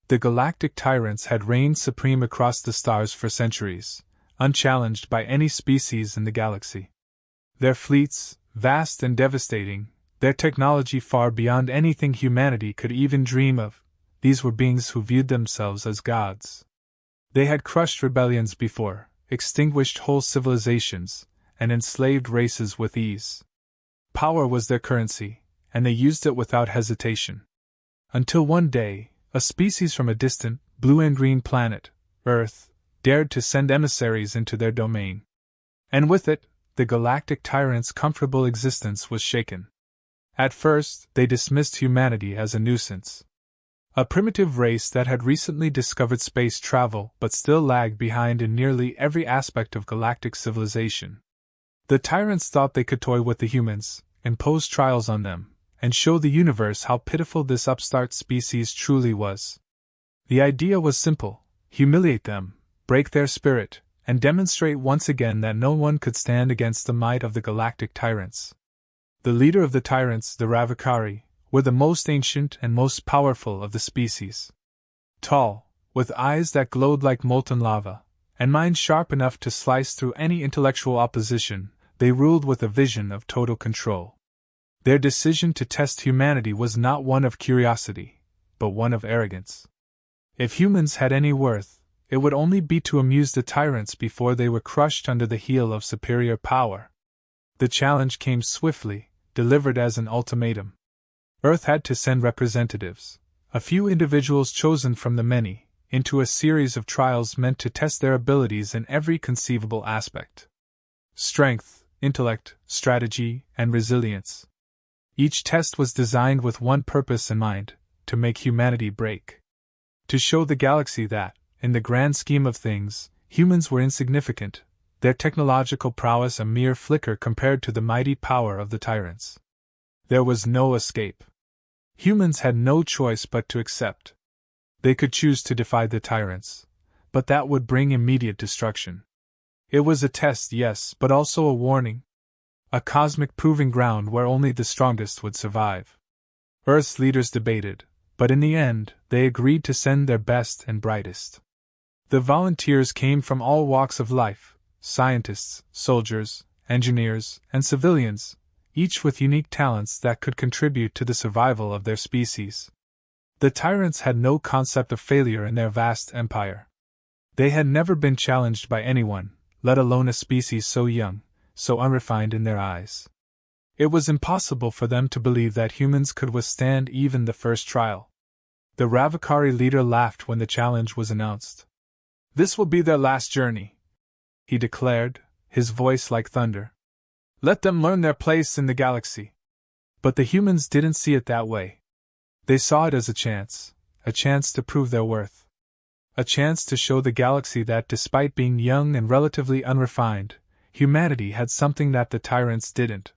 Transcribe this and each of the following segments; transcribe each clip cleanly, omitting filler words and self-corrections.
The Galactic Tyrants had reigned supreme across the stars for centuries, unchallenged by any species in the galaxy. Their fleets, vast and devastating, their technology far beyond anything humanity could even dream of, these were beings who viewed themselves as gods. They had crushed rebellions before, extinguished whole civilizations, and enslaved races with ease. Power was their currency, and they used it without hesitation. Until one day, a species from a distant, blue and green planet, Earth, dared to send emissaries into their domain. And with it, the Galactic Tyrants' comfortable existence was shaken. At first, they dismissed humanity as a nuisance. A primitive race that had recently discovered space travel but still lagged behind in nearly every aspect of galactic civilization. The Tyrants thought they could toy with the humans, impose trials on them, and show the universe how pitiful this upstart species truly was. The idea was simple: humiliate them, break their spirit, and demonstrate once again that no one could stand against the might of the Galactic Tyrants. The leader of the Tyrants, the Ravakari, were the most ancient and most powerful of the species. Tall, with eyes that glowed like molten lava, and minds sharp enough to slice through any intellectual opposition, they ruled with a vision of total control. Their decision to test humanity was not one of curiosity, but one of arrogance. If humans had any worth, it would only be to amuse the Tyrants before they were crushed under the heel of superior power. The challenge came swiftly, delivered as an ultimatum. Earth had to send representatives, a few individuals chosen from the many, into a series of trials meant to test their abilities in every conceivable aspect: strength, intellect, strategy, and resilience. Each test was designed with one purpose in mind: to make humanity break. To show the galaxy that, in the grand scheme of things, humans were insignificant, their technological prowess a mere flicker compared to the mighty power of the Tyrants. There was no escape. Humans had no choice but to accept. They could choose to defy the Tyrants, but that would bring immediate destruction. It was a test, yes, but also a warning. A cosmic proving ground where only the strongest would survive. Earth's leaders debated, but in the end, they agreed to send their best and brightest. The volunteers came from all walks of life: scientists, soldiers, engineers, and civilians, each with unique talents that could contribute to the survival of their species. The Tyrants had no concept of failure in their vast empire. They had never been challenged by anyone, let alone a species so young, so unrefined in their eyes. It was impossible for them to believe that humans could withstand even the first trial. The Ravakari leader laughed when the challenge was announced. "This will be their last journey," he declared, his voice like thunder. "Let them learn their place in the galaxy." But the humans didn't see it that way. They saw it as a chance to prove their worth. A chance to show the galaxy that despite being young and relatively unrefined, humanity had something that the Tyrants didn't.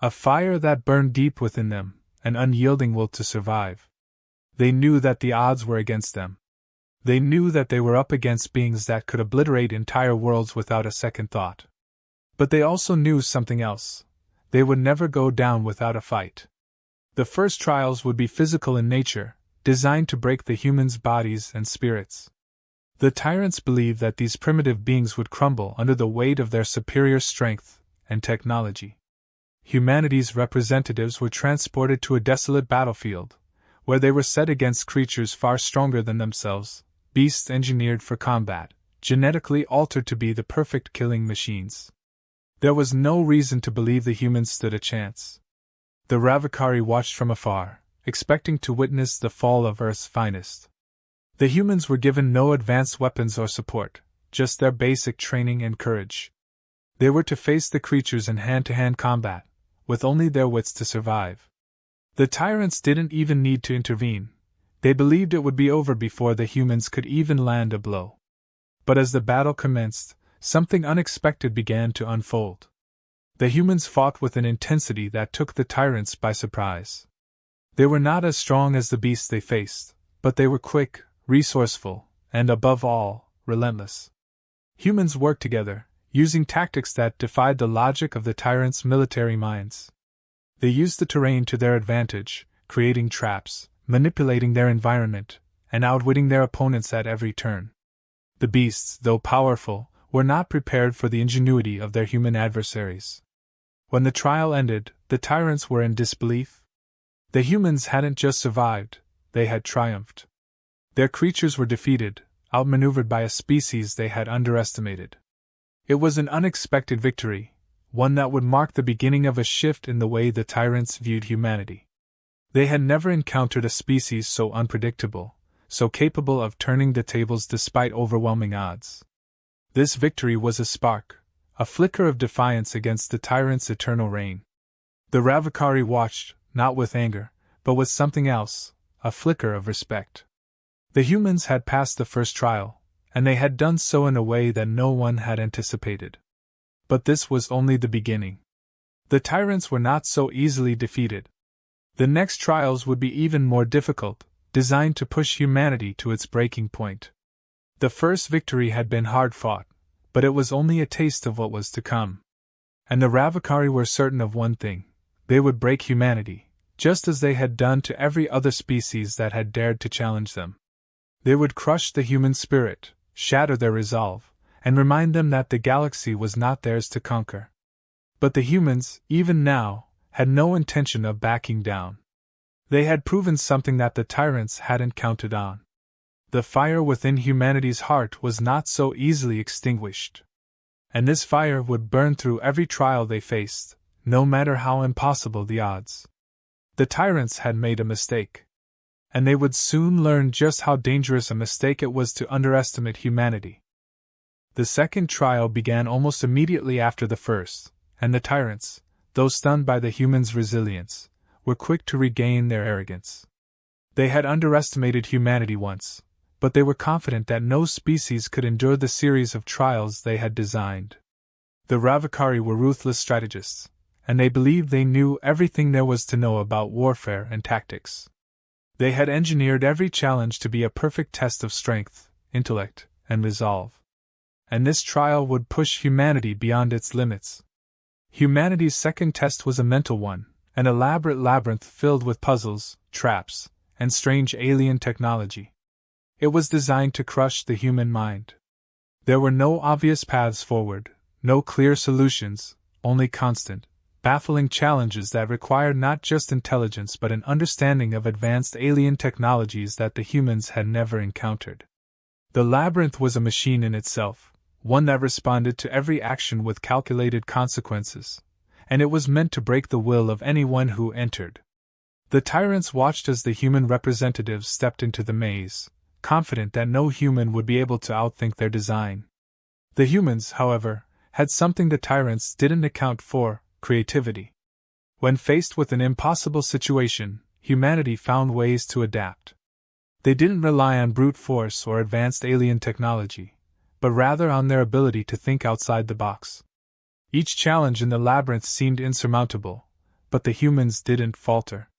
A fire that burned deep within them, an unyielding will to survive. They knew that the odds were against them. They knew that they were up against beings that could obliterate entire worlds without a second thought. But they also knew something else: they would never go down without a fight. The first trials would be physical in nature, designed to break the humans' bodies and spirits. The Tyrants believed that these primitive beings would crumble under the weight of their superior strength and technology. Humanity's representatives were transported to a desolate battlefield, where they were set against creatures far stronger than themselves, beasts engineered for combat, genetically altered to be the perfect killing machines. There was no reason to believe the humans stood a chance. The Ravakari watched from afar, expecting to witness the fall of Earth's finest. The humans were given no advanced weapons or support, just their basic training and courage. They were to face the creatures in hand-to-hand combat, with only their wits to survive. The Tyrants didn't even need to intervene. They believed it would be over before the humans could even land a blow. But as the battle commenced, something unexpected began to unfold. The humans fought with an intensity that took the Tyrants by surprise. They were not as strong as the beasts they faced, but they were quick, resourceful, and above all, relentless. Humans worked together, using tactics that defied the logic of the Tyrants' military minds. They used the terrain to their advantage, creating traps, manipulating their environment, and outwitting their opponents at every turn. The beasts, though powerful, were not prepared for the ingenuity of their human adversaries. When the trial ended, the tyrants were in disbelief. The humans hadn't just survived, they had triumphed. Their creatures were defeated, outmaneuvered by a species they had underestimated. It was an unexpected victory, one that would mark the beginning of a shift in the way the tyrants viewed humanity. They had never encountered a species so unpredictable, so capable of turning the tables despite overwhelming odds. This victory was a spark, a flicker of defiance against the tyrant's eternal reign. The Ravakari watched, not with anger, but with something else, a flicker of respect. The humans had passed the first trial, and they had done so in a way that no one had anticipated. But this was only the beginning. The tyrants were not so easily defeated. The next trials would be even more difficult, designed to push humanity to its breaking point. The first victory had been hard-fought, but it was only a taste of what was to come. And the Ravakari were certain of one thing: they would break humanity, just as they had done to every other species that had dared to challenge them. They would crush the human spirit, shatter their resolve, and remind them that the galaxy was not theirs to conquer. But the humans, even now, had no intention of backing down. They had proven something that the tyrants hadn't counted on. The fire within humanity's heart was not so easily extinguished. And this fire would burn through every trial they faced, no matter how impossible the odds. The tyrants had made a mistake. And they would soon learn just how dangerous a mistake it was to underestimate humanity. The second trial began almost immediately after the first, and the tyrants, though stunned by the humans' resilience, were quick to regain their arrogance. They had underestimated humanity once, but they were confident that no species could endure the series of trials they had designed. The Ravakari were ruthless strategists, and they believed they knew everything there was to know about warfare and tactics. They had engineered every challenge to be a perfect test of strength, intellect, and resolve. And this trial would push humanity beyond its limits. Humanity's second test was a mental one, an elaborate labyrinth filled with puzzles, traps, and strange alien technology. It was designed to crush the human mind. There were no obvious paths forward, no clear solutions, only constant, baffling challenges that required not just intelligence but an understanding of advanced alien technologies that the humans had never encountered. The labyrinth was a machine in itself, one that responded to every action with calculated consequences, and it was meant to break the will of anyone who entered. The tyrants watched as the human representatives stepped into the maze, confident that no human would be able to outthink their design. The humans, however, had something the tyrants didn't account for: creativity. When faced with an impossible situation, humanity found ways to adapt. They didn't rely on brute force or advanced alien technology, but rather on their ability to think outside the box. Each challenge in the labyrinth seemed insurmountable, but the humans didn't falter.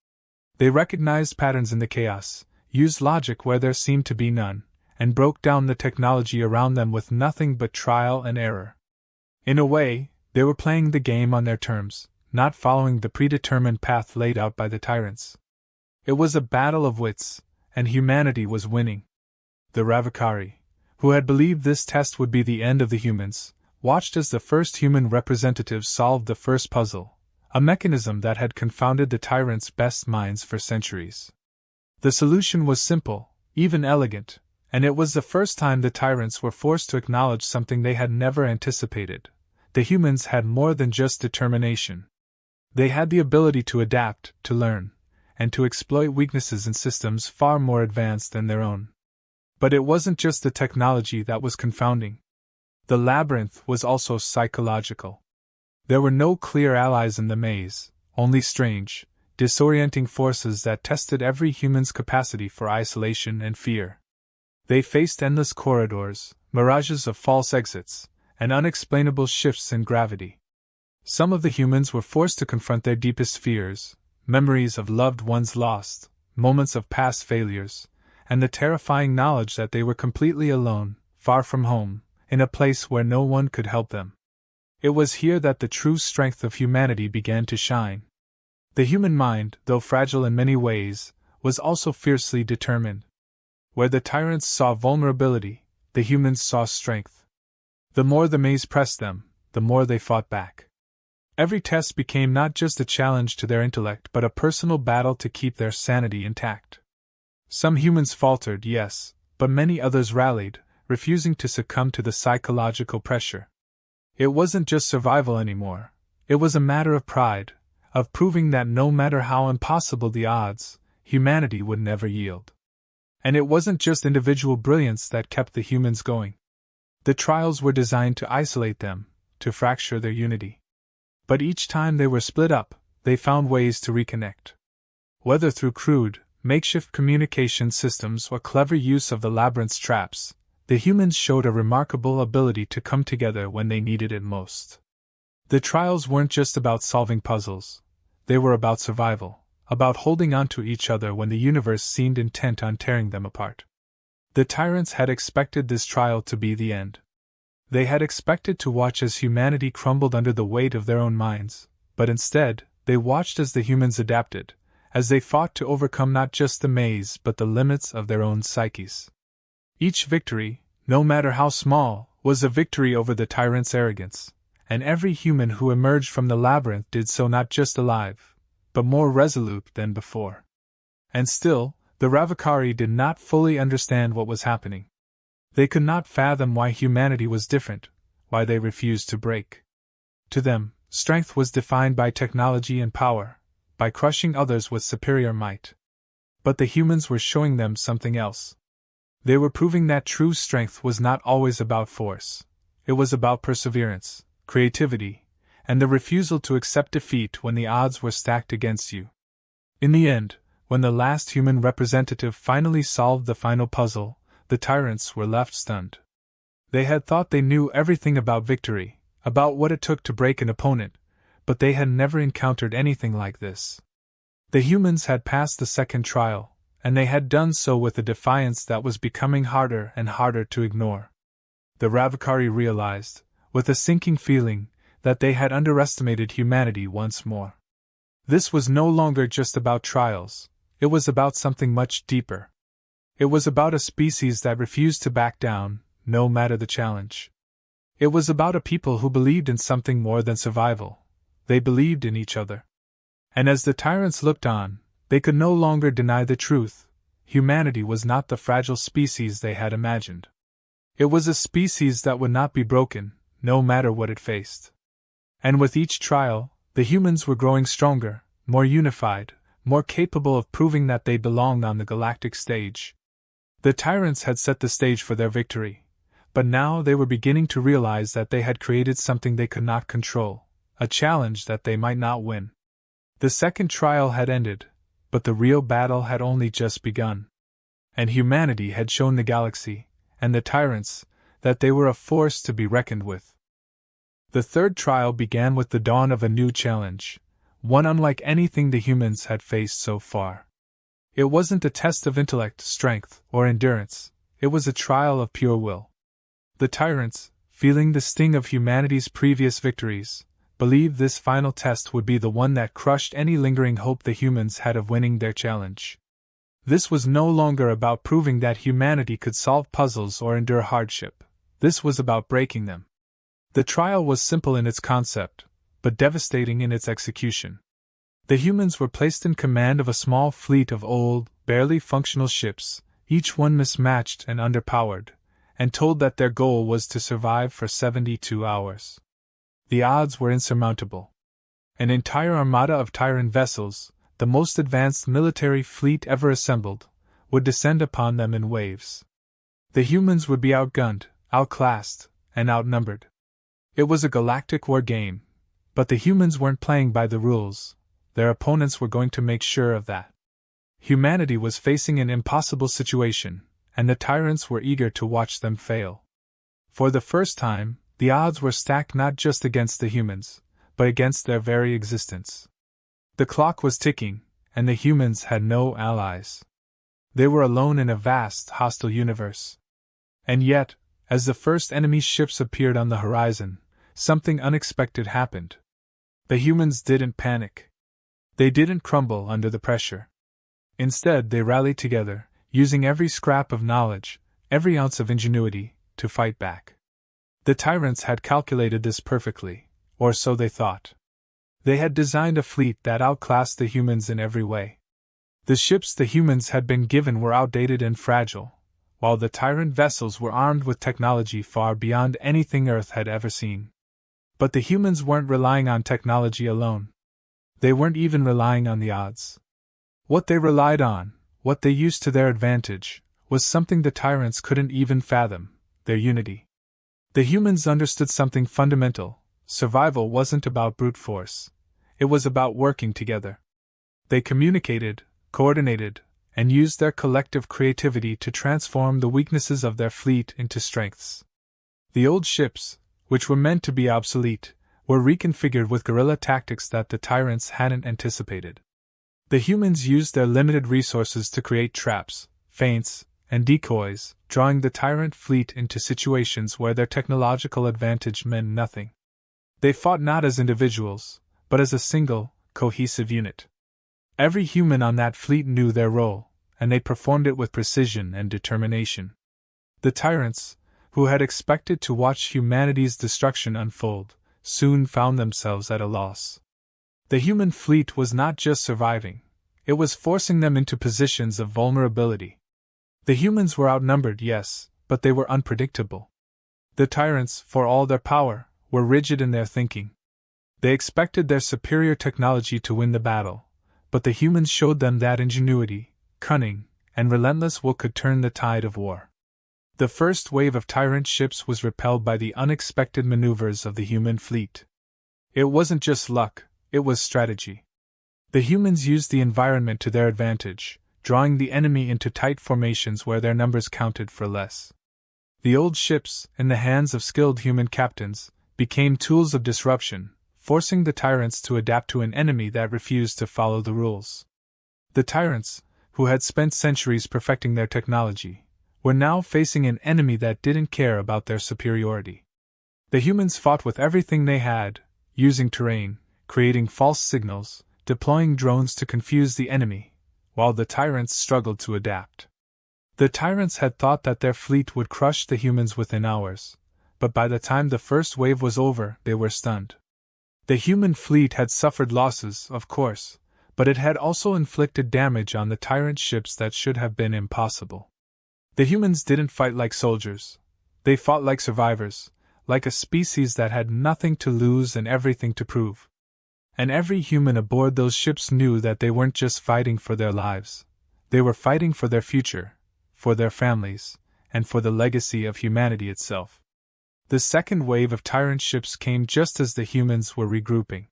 They recognized patterns in the chaos, used logic where there seemed to be none, and broke down the technology around them with nothing but trial and error. In a way, they were playing the game on their terms, not following the predetermined path laid out by the tyrants. It was a battle of wits, and humanity was winning. The Ravakari, who had believed this test would be the end of the humans, watched as the first human representatives solved the first puzzle, a mechanism that had confounded the tyrants' best minds for centuries. The solution was simple, even elegant, and it was the first time the tyrants were forced to acknowledge something they had never anticipated. The humans had more than just determination. They had the ability to adapt, to learn, and to exploit weaknesses in systems far more advanced than their own. But it wasn't just the technology that was confounding. The labyrinth was also psychological. There were no clear allies in the maze, only strange, disorienting forces that tested every human's capacity for isolation and fear. They faced endless corridors, mirages of false exits, and unexplainable shifts in gravity. Some of the humans were forced to confront their deepest fears, memories of loved ones lost, moments of past failures, and the terrifying knowledge that they were completely alone, far from home, in a place where no one could help them. It was here that the true strength of humanity began to shine. The human mind, though fragile in many ways, was also fiercely determined. Where the tyrants saw vulnerability, the humans saw strength. The more the maze pressed them, the more they fought back. Every test became not just a challenge to their intellect but a personal battle to keep their sanity intact. Some humans faltered, yes, but many others rallied, refusing to succumb to the psychological pressure. It wasn't just survival anymore. It was a matter of pride, of proving that no matter how impossible the odds, humanity would never yield. And it wasn't just individual brilliance that kept the humans going. The trials were designed to isolate them, to fracture their unity. But each time they were split up, they found ways to reconnect. Whether through crude, makeshift communication systems or clever use of the labyrinth's traps, the humans showed a remarkable ability to come together when they needed it most. The trials weren't just about solving puzzles. They were about survival, about holding on to each other when the universe seemed intent on tearing them apart. The tyrants had expected this trial to be the end. They had expected to watch as humanity crumbled under the weight of their own minds, but instead, they watched as the humans adapted, as they fought to overcome not just the maze but the limits of their own psyches. Each victory, no matter how small, was a victory over the tyrant's arrogance, and every human who emerged from the labyrinth did so not just alive, but more resolute than before. And still, the Ravakari did not fully understand what was happening. They could not fathom why humanity was different, why they refused to break. To them, strength was defined by technology and power, by crushing others with superior might. But the humans were showing them something else. They were proving that true strength was not always about force. It was about perseverance, creativity, and the refusal to accept defeat when the odds were stacked against you. In the end, when the last human representative finally solved the final puzzle, the tyrants were left stunned. They had thought they knew everything about victory, about what it took to break an opponent, but they had never encountered anything like this. The humans had passed the second trial, and they had done so with a defiance that was becoming harder and harder to ignore. The Ravakari realized, with a sinking feeling, that they had underestimated humanity once more. This was no longer just about trials, it was about something much deeper. It was about a species that refused to back down, no matter the challenge. It was about a people who believed in something more than survival. They believed in each other. And as the tyrants looked on, they could no longer deny the truth. Humanity was not the fragile species they had imagined. It was a species that would not be broken, no matter what it faced. And with each trial, the humans were growing stronger, more unified, more capable of proving that they belonged on the galactic stage. The tyrants had set the stage for their victory, but now they were beginning to realize that they had created something they could not control, a challenge that they might not win. The second trial had ended, but the real battle had only just begun. And humanity had shown the galaxy, and the tyrants, that they were a force to be reckoned with. The third trial began with the dawn of a new challenge, one unlike anything the humans had faced so far. It wasn't a test of intellect, strength, or endurance, it was a trial of pure will. The tyrants, feeling the sting of humanity's previous victories, believed this final test would be the one that crushed any lingering hope the humans had of winning their challenge. This was no longer about proving that humanity could solve puzzles or endure hardship. This was about breaking them. The trial was simple in its concept, but devastating in its execution. The humans were placed in command of a small fleet of old, barely functional ships, each one mismatched and underpowered, and told that their goal was to survive for 72 hours. The odds were insurmountable. An entire armada of tyrant vessels, the most advanced military fleet ever assembled, would descend upon them in waves. The humans would be outgunned, outclassed, and outnumbered. It was a galactic war game, but the humans weren't playing by the rules. Their opponents were going to make sure of that. Humanity was facing an impossible situation, and the tyrants were eager to watch them fail. For the first time, the odds were stacked not just against the humans, but against their very existence. The clock was ticking, and the humans had no allies. They were alone in a vast, hostile universe. And yet, as the first enemy ships appeared on the horizon, something unexpected happened. The humans didn't panic. They didn't crumble under the pressure. Instead, they rallied together, using every scrap of knowledge, every ounce of ingenuity, to fight back. The tyrants had calculated this perfectly, or so they thought. They had designed a fleet that outclassed the humans in every way. The ships the humans had been given were outdated and fragile, while the tyrant vessels were armed with technology far beyond anything Earth had ever seen. But the humans weren't relying on technology alone. They weren't even relying on the odds. What they relied on, what they used to their advantage, was something the tyrants couldn't even fathom: their unity. The humans understood something fundamental: survival wasn't about brute force. It was about working together. They communicated, coordinated, and used their collective creativity to transform the weaknesses of their fleet into strengths. The old ships, which were meant to be obsolete, were reconfigured with guerrilla tactics that the tyrants hadn't anticipated. The humans used their limited resources to create traps, feints, and decoys, drawing the tyrant fleet into situations where their technological advantage meant nothing. They fought not as individuals, but as a single, cohesive unit. Every human on that fleet knew their role, and they performed it with precision and determination. The tyrants, who had expected to watch humanity's destruction unfold, soon found themselves at a loss. The human fleet was not just surviving, it was forcing them into positions of vulnerability. The humans were outnumbered, yes, but they were unpredictable. The tyrants, for all their power, were rigid in their thinking. They expected their superior technology to win the battle, but the humans showed them that ingenuity, cunning, and relentless will could turn the tide of war. The first wave of tyrant ships was repelled by the unexpected maneuvers of the human fleet. It wasn't just luck, it was strategy. The humans used the environment to their advantage, drawing the enemy into tight formations where their numbers counted for less. The old ships, in the hands of skilled human captains, became tools of disruption, forcing the tyrants to adapt to an enemy that refused to follow the rules. The tyrants, who had spent centuries perfecting their technology, were now facing an enemy that didn't care about their superiority. The humans fought with everything they had, using terrain, creating false signals, deploying drones to confuse the enemy, while the tyrants struggled to adapt. The tyrants had thought that their fleet would crush the humans within hours, but by the time the first wave was over, they were stunned. The human fleet had suffered losses, of course, but it had also inflicted damage on the tyrant ships that should have been impossible. The humans didn't fight like soldiers. They fought like survivors, like a species that had nothing to lose and everything to prove. And every human aboard those ships knew that they weren't just fighting for their lives. They were fighting for their future, for their families, and for the legacy of humanity itself. The second wave of tyrant ships came just as the humans were regrouping.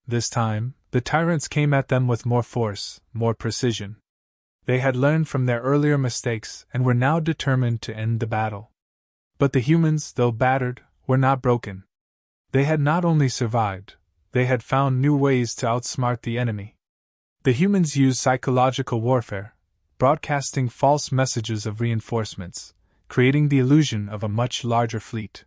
This time, the tyrants came at them with more force, more precision. They had learned from their earlier mistakes and were now determined to end the battle. But the humans, though battered, were not broken. They had not only survived, they had found new ways to outsmart the enemy. The humans used psychological warfare, broadcasting false messages of reinforcements, creating the illusion of a much larger fleet.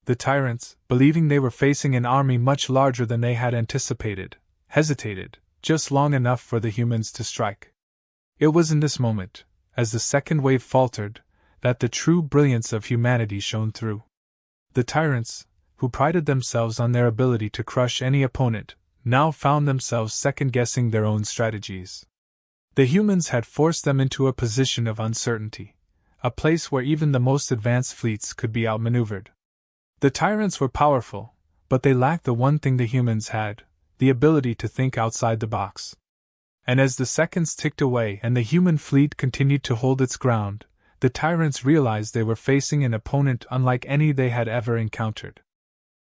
The tyrants, believing they were facing an army much larger than they had anticipated, hesitated, just long enough for the humans to strike. It was in this moment, as the second wave faltered, that the true brilliance of humanity shone through. The tyrants, who prided themselves on their ability to crush any opponent, now found themselves second-guessing their own strategies. The humans had forced them into a position of uncertainty, a place where even the most advanced fleets could be outmaneuvered. The tyrants were powerful, but they lacked the one thing the humans had, the ability to think outside the box. And as the seconds ticked away and the human fleet continued to hold its ground, the tyrants realized they were facing an opponent unlike any they had ever encountered.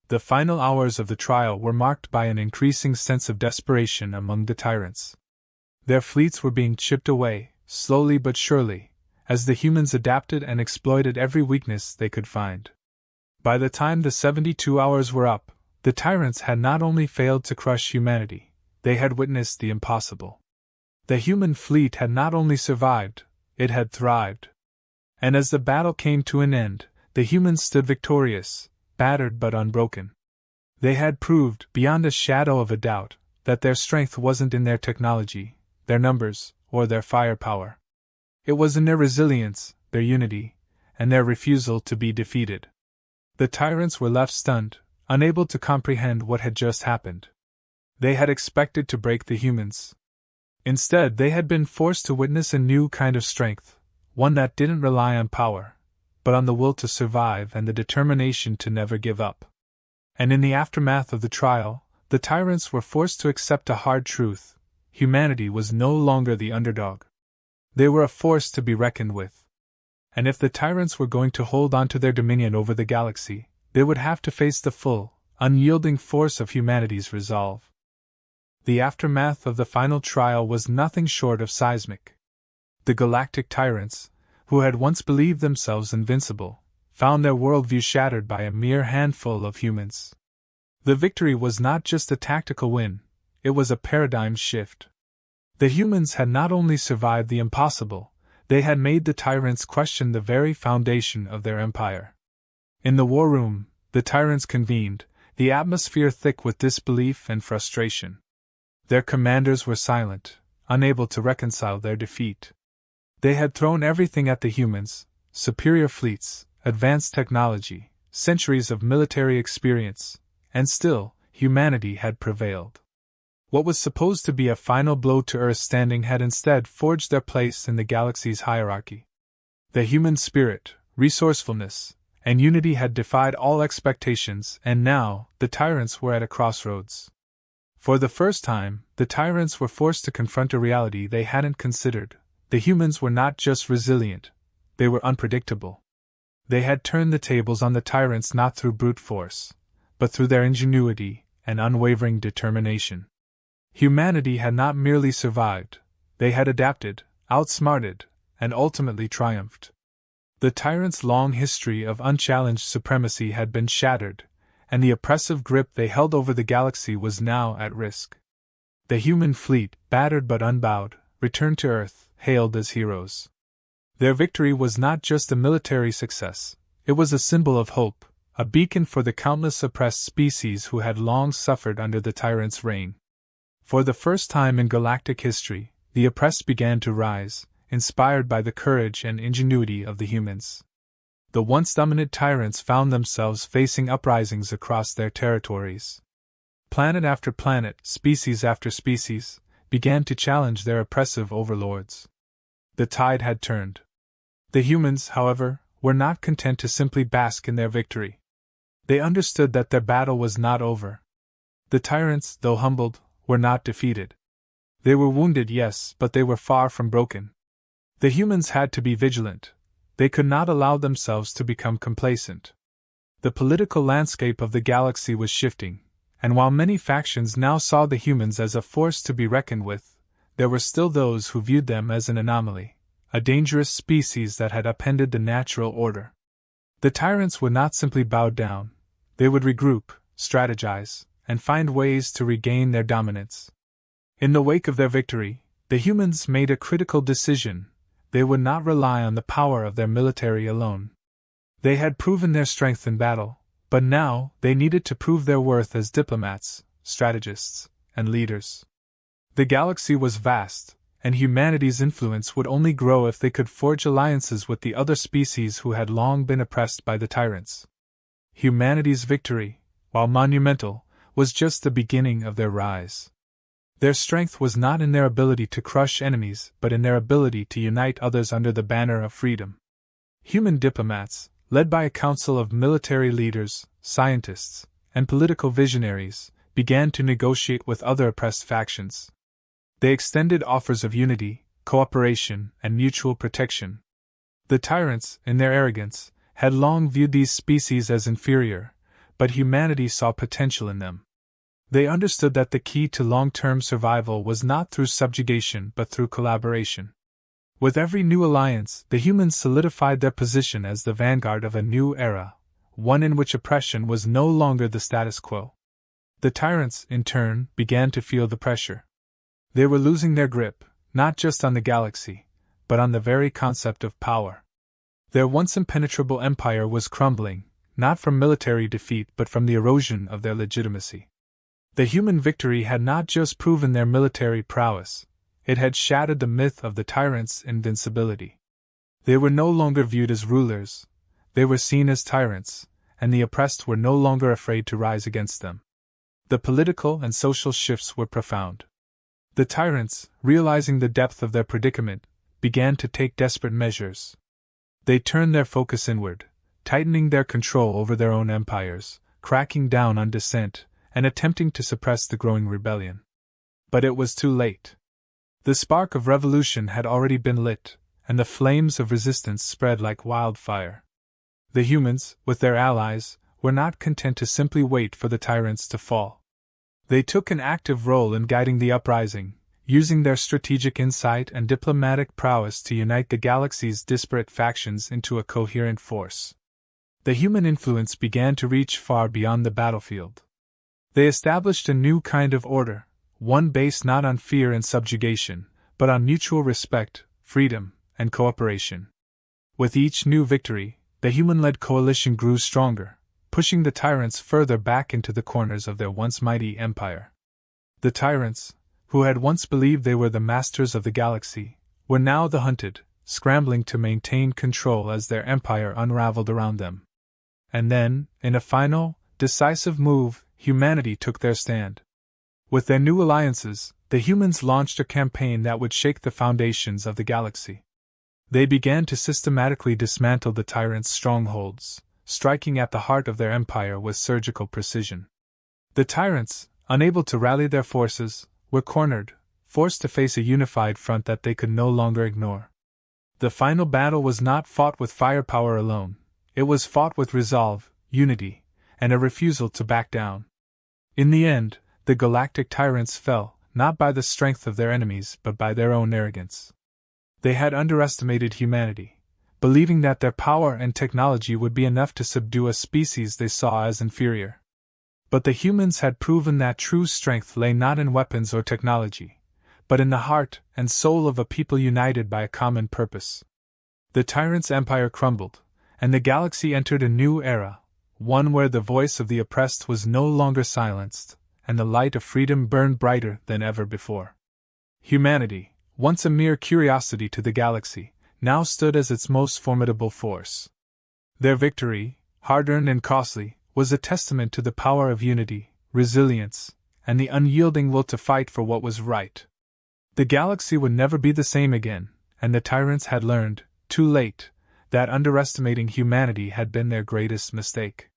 The final hours of the trial were marked by an increasing sense of desperation among the tyrants. Their fleets were being chipped away, slowly but surely, as the humans adapted and exploited every weakness they could find. By the time the 72 hours were up, the tyrants had not only failed to crush humanity, they had witnessed the impossible. The human fleet had not only survived, it had thrived. And as the battle came to an end, the humans stood victorious, battered but unbroken. They had proved, beyond a shadow of a doubt, that their strength wasn't in their technology, their numbers, or their firepower. It was in their resilience, their unity, and their refusal to be defeated. The tyrants were left stunned, unable to comprehend what had just happened. They had expected to break the humans. Instead, they had been forced to witness a new kind of strength, one that didn't rely on power, but on the will to survive and the determination to never give up. And in the aftermath of the trial, the tyrants were forced to accept a hard truth: humanity was no longer the underdog. They were a force to be reckoned with. And if the tyrants were going to hold on to their dominion over the galaxy, they would have to face the full, unyielding force of humanity's resolve. The aftermath of the final trial was nothing short of seismic. The Galactic Tyrants, who had once believed themselves invincible, found their worldview shattered by a mere handful of humans. The victory was not just a tactical win, it was a paradigm shift. The humans had not only survived the impossible, they had made the tyrants question the very foundation of their empire. In the war room, the tyrants convened, the atmosphere thick with disbelief and frustration. Their commanders were silent, unable to reconcile their defeat. They had thrown everything at the humans: superior fleets, advanced technology, centuries of military experience, and still, humanity had prevailed. What was supposed to be a final blow to Earth's standing had instead forged their place in the galaxy's hierarchy. The human spirit, resourcefulness, and unity had defied all expectations, and now, the tyrants were at a crossroads. For the first time, the tyrants were forced to confront a reality they hadn't considered. The humans were not just resilient, they were unpredictable. They had turned the tables on the tyrants not through brute force, but through their ingenuity and unwavering determination. Humanity had not merely survived, they had adapted, outsmarted, and ultimately triumphed. The tyrants' long history of unchallenged supremacy had been shattered, and the oppressive grip they held over the galaxy was now at risk. The human fleet, battered but unbowed, returned to Earth, hailed as heroes. Their victory was not just a military success, it was a symbol of hope, a beacon for the countless oppressed species who had long suffered under the tyrant's reign. For the first time in galactic history, the oppressed began to rise, inspired by the courage and ingenuity of the humans. The once dominant tyrants found themselves facing uprisings across their territories. Planet after planet, species after species, began to challenge their oppressive overlords. The tide had turned. The humans, however, were not content to simply bask in their victory. They understood that their battle was not over. The tyrants, though humbled, were not defeated. They were wounded, yes, but they were far from broken. The humans had to be vigilant. They could not allow themselves to become complacent. The political landscape of the galaxy was shifting, and while many factions now saw the humans as a force to be reckoned with, there were still those who viewed them as an anomaly, a dangerous species that had upended the natural order. The tyrants would not simply bow down, they would regroup, strategize, and find ways to regain their dominance. In the wake of their victory, the humans made a critical decision: they would not rely on the power of their military alone. They had proven their strength in battle, but now they needed to prove their worth as diplomats, strategists, and leaders. The galaxy was vast, and humanity's influence would only grow if they could forge alliances with the other species who had long been oppressed by the tyrants. Humanity's victory, while monumental, was just the beginning of their rise. Their strength was not in their ability to crush enemies, but in their ability to unite others under the banner of freedom. Human diplomats, led by a council of military leaders, scientists, and political visionaries, began to negotiate with other oppressed factions. They extended offers of unity, cooperation, and mutual protection. The tyrants, in their arrogance, had long viewed these species as inferior, but humanity saw potential in them. They understood that the key to long-term survival was not through subjugation but through collaboration. With every new alliance, the humans solidified their position as the vanguard of a new era, one in which oppression was no longer the status quo. The tyrants, in turn, began to feel the pressure. They were losing their grip, not just on the galaxy, but on the very concept of power. Their once impenetrable empire was crumbling, not from military defeat but from the erosion of their legitimacy. The human victory had not just proven their military prowess, It had shattered the myth of the tyrants' invincibility. They were no longer viewed as rulers, they were seen as tyrants, and the oppressed were no longer afraid to rise against them. The political and social shifts were profound. The tyrants, realizing the depth of their predicament, began to take desperate measures. They turned their focus inward, tightening their control over their own empires, cracking down on dissent, and attempting to suppress the growing rebellion. But it was too late. The spark of revolution had already been lit, and the flames of resistance spread like wildfire. The humans, with their allies, were not content to simply wait for the tyrants to fall. They took an active role in guiding the uprising, using their strategic insight and diplomatic prowess to unite the galaxy's disparate factions into a coherent force. The human influence began to reach far beyond the battlefield. They established a new kind of order, one based not on fear and subjugation, but on mutual respect, freedom, and cooperation. With each new victory, the human-led coalition grew stronger, pushing the tyrants further back into the corners of their once mighty empire. The tyrants, who had once believed they were the masters of the galaxy, were now the hunted, scrambling to maintain control as their empire unraveled around them. And then, in a final, decisive move, humanity took their stand. With their new alliances, the humans launched a campaign that would shake the foundations of the galaxy. They began to systematically dismantle the tyrants' strongholds, striking at the heart of their empire with surgical precision. The tyrants, unable to rally their forces, were cornered, forced to face a unified front that they could no longer ignore. The final battle was not fought with firepower alone, it was fought with resolve, unity, and a refusal to back down. In the end, the Galactic Tyrants fell, not by the strength of their enemies but by their own arrogance. They had underestimated humanity, believing that their power and technology would be enough to subdue a species they saw as inferior. But the humans had proven that true strength lay not in weapons or technology, but in the heart and soul of a people united by a common purpose. The tyrant's empire crumbled, and the galaxy entered a new era, one where the voice of the oppressed was no longer silenced, and the light of freedom burned brighter than ever before. Humanity, once a mere curiosity to the galaxy, now stood as its most formidable force. Their victory, hard-earned and costly, was a testament to the power of unity, resilience, and the unyielding will to fight for what was right. The galaxy would never be the same again, and the tyrants had learned, too late, that underestimating humanity had been their greatest mistake.